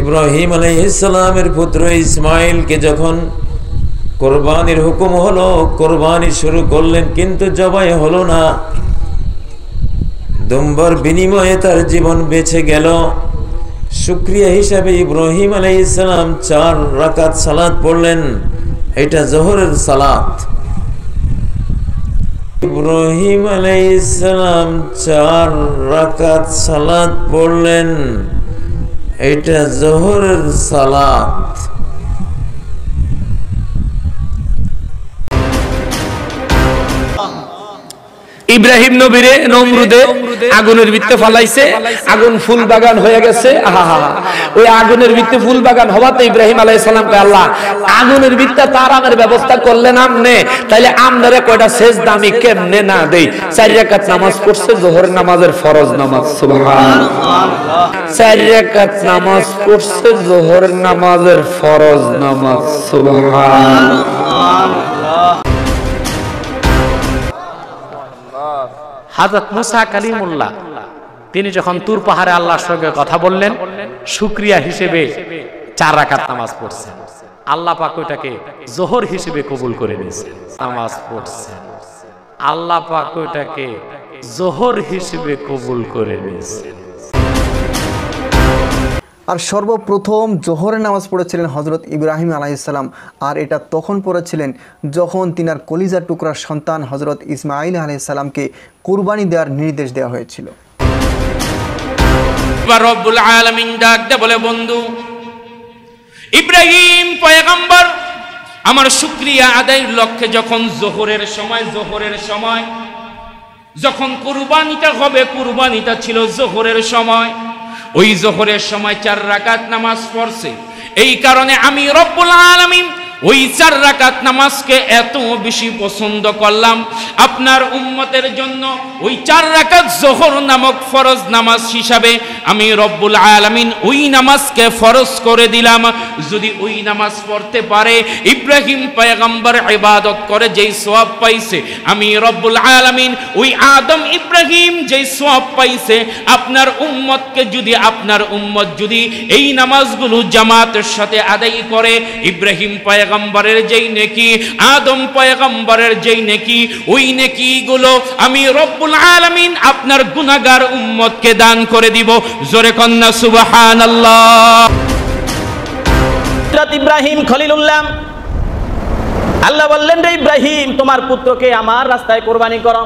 ইব্রাহিম আলাইহিস সালামের পুত্র ইসমাইলকে যখন কোরবানির হুকুম হলো, কোরবানি শুরু করলেন, কিন্তু জবাই হলো না। দুম্বার বিনিময়ে তার জীবন বেঁচে গেল। শুকরিয়া হিসাবে ইব্রাহিম আলাইহিস সালাম 4 রাকাত সালাত পড়লেন। এটা জোহরের সালাত। ইব্রাহিম আলাইহিস সালাম 4 রাকাত সালাত পড়লেন, এটা জোহরের সালাত। ইব্রাহিম নবীরে নমরুদে আগুনের ভিতরে ফালাইছে, আগুন ফুল বাগান হয়ে গেছে। ওই আগুনের ভিতরে ফুল বাগান হওয়াতে ইব্রাহিম আলাইহিস সালাম কয়, আল্লাহ আগুনের ভিতরে তার আমের ব্যবস্থা করলেন আমনে, তাইলে আমনারে কয়টা সেজদা আমি কেমনে না দেই? 4 রাকাত নামাজ পড়ছে, যোহর নামাজের ফরজ নামাজ। সুবহানাল্লাহ। 4 রাকাত নামাজ পড়ছে, যোহর নামাজের ফরজ নামাজ। সুবহানাল্লাহ। হযরত মুসা কালিমুল্লাহ তিনি যখন তুর পাহাড়ে আল্লাহর সঙ্গে কথা বললেন, শুকরিয়া হিসেবে 4 রাকাত নামাজ পড়ছেন। আল্লাহ পাক ওটাকে যোহর হিসেবে কবুল করে নিয়েছেন। নামাজ পড়ছেন, আল্লাহ পাক ওটাকে যোহর হিসেবে কবুল করে নিয়েছেন। আর সর্বপ্রথম জোহরের নামাজ পড়েছিলেন হজরত ইব্রাহিম আলাইহিস সালাম। আর এটা তখন পড়েছিলেন যখন তিনার কলিজার টুকরার সন্তান হজরত ইসমাইল আলাইহিস সালামকে কুরবানি দেওয়ার নির্দেশ দেওয়া হয়েছিল। রব্বুল আলামিন ডাক দে বলে, বন্ধু ইব্রাহিম পয়গম্বর আমার শুকরিয়া আদায়ের লক্ষ্যে যখন জোহরের সময় যখন কুরবানিটা হবে, কুরবানিটা ছিল জোহরের সময়। ওই জোহরের সময় 4 রাকাত নামাজ পড়ছে। এই কারণে আমি রব্বুল আলামিন ওই 4 রাকাত নামাজকে এত বেশি পছন্দ করলাম, আপনার উম্মতের জন্য ওই 4 রাকাত জোহর নামক ফরজ নামাজ হিসাবে আমি রব্বুল আলামিন ওই নামাজকে ফরজ করে দিলাম। যদি ওই নামাজ পড়তে পারে, ইব্রাহিম পয়গম্বর ইবাদত করে যেই সওয়াব পাইছে, আমি রব্বুল আলামিন ওই আদম ইব্রাহিম যেই সওয়াব পাইছে, আপনার উম্মত যদি এই নামাজগুলো জামাতের সাথে আদায় করে, ইব্রাহিম পয়গম্বরের যেই নেকি, আদম পয়গম্বরের যেই নেকি, ওই নেকিগুলো আমি রব্বুল আলামিন আপনার গুনাহগার উম্মতকে দান করে দিব। জোরে কন্না সুবহানাল্লাহ। হযরত ইব্রাহিম খলিলুল্লাহ, আল্লাহ বললেন, রে ইব্রাহিম তোমার পুত্রকে আমার রাস্তায় কুরবানি করো।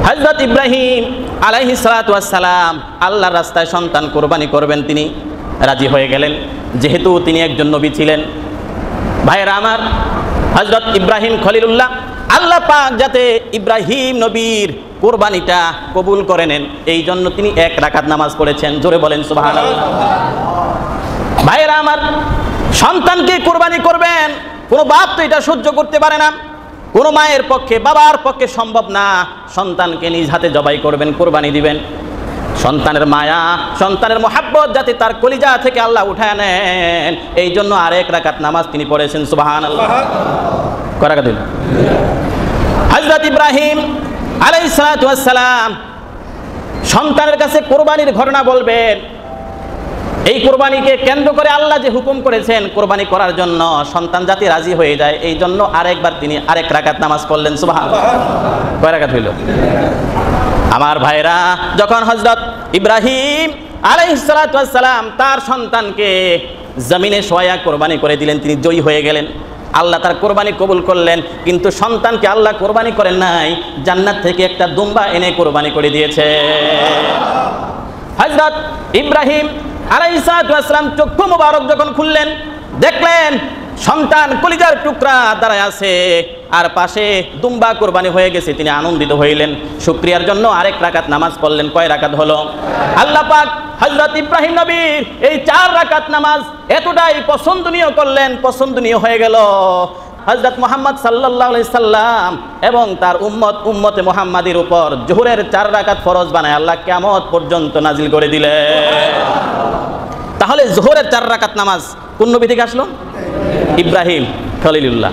হযরত ইব্রাহিম আলাইহিস সালাতু ওয়াস সালাম আল্লাহর রাস্তায় সন্তান কুরবানি করবেন, তিনি রাজি হয়ে গেলেন, যেহেতু তিনি একজন নবী ছিলেন। ভাইরা আমার, হযরত ইব্রাহিম খলিলুল্লাহ আল্লাহ পাক যাতে ইব্রাহিম নবীর কুরবানিটা কবুল করে নেন, এই জন্য তিনি 1 রাকাত নামাজ পড়েছেন। জোরে বলেন সুবহানাল্লাহ। ভাইরা আমার, সন্তানকে কুরবানি করবেন, কোনো বাপ তো এটা সহ্য করতে পারে না, কোনো মায়ের পক্ষে, বাবার পক্ষে সম্ভব না। সন্তানকে নিজ হাতে জবাই করবেন, কুরবানি দিবেন। সন্তানের মায়া, সন্তানের মোহাব্বত যাতে তার কলিজা থেকে আল্লাহ উঠায় নেন, এই জন্য আর 1 রাকাত নামাজ তিনি পড়েছেন। সুবহানাল্লাহ। কয় রাকাত দিলেন? হযরত ইব্রাহিম আলাইহিস সালাতু ওয়াস সালাম সন্তানের কাছে কুরবানির ঘটনা বলবেন। এই কুরবানিকে কেন্দ্র করে আল্লাহ যে হুকুম করেছেন কুরবানি করার জন্য, সন্তান যাতে রাজি হয়ে যায়, এই জন্য আরেকবার তিনি 1 রাকাত নামাজ পড়লেন। সুবহানাল্লাহ। কয় রাকাত হইল? আমার ভাইরা, যখন হযরত ইব্রাহিম আলাইহিস সালাতু ওয়াস সালাম তার সন্তানকে জমিনে শোয়া কুরবানি করে দিলেন, তিনি জয়ী হয়ে গেলেন। আল্লাহ তার কোরবানি কবুল করলেন, কিন্তু সন্তানকে আল্লাহ কোরবানি করেন নাই, জান্নাত থেকে একটা দুম্বা এনে কোরবানি করে দিয়েছে। হযরত ইব্রাহিম আলাইহিস সালাতু ওয়াস সালাম চক্ষু মোবারক যখন খুললেন, দেখলেন সন্তান কলিজার টুকরা দাঁড়ায় আছে, আর পাশে দুম্বা কোরবানি হয়ে গেছে। তিনি আনন্দিত হইলেন, শুকরিয়ার জন্য 1 রাকাত নামাজ পড়লেন। কয় রাকাত হলো? আল্লাহ পাক হযরত ইব্রাহিম নবীর এই 4 রাকাত নামাজ এতটাই পছন্দনীয় করলেন, পছন্দনীয় হয়ে গেল। হযরত মুহাম্মদ সাল্লাল্লাহু আলাইহি সাল্লাম এবং তার উম্মতে মুহাম্মাদির উপর জোহরের 4 রাকাত ফরজ বানায় আল্লাহ কিয়ামত পর্যন্ত নাজিল করে দিলেন। তাহলে জোহরের 4 রাকাত নামাজ কোন নবী থেকে আসলো? ইব্রাহিম খলিলুল্লাহ।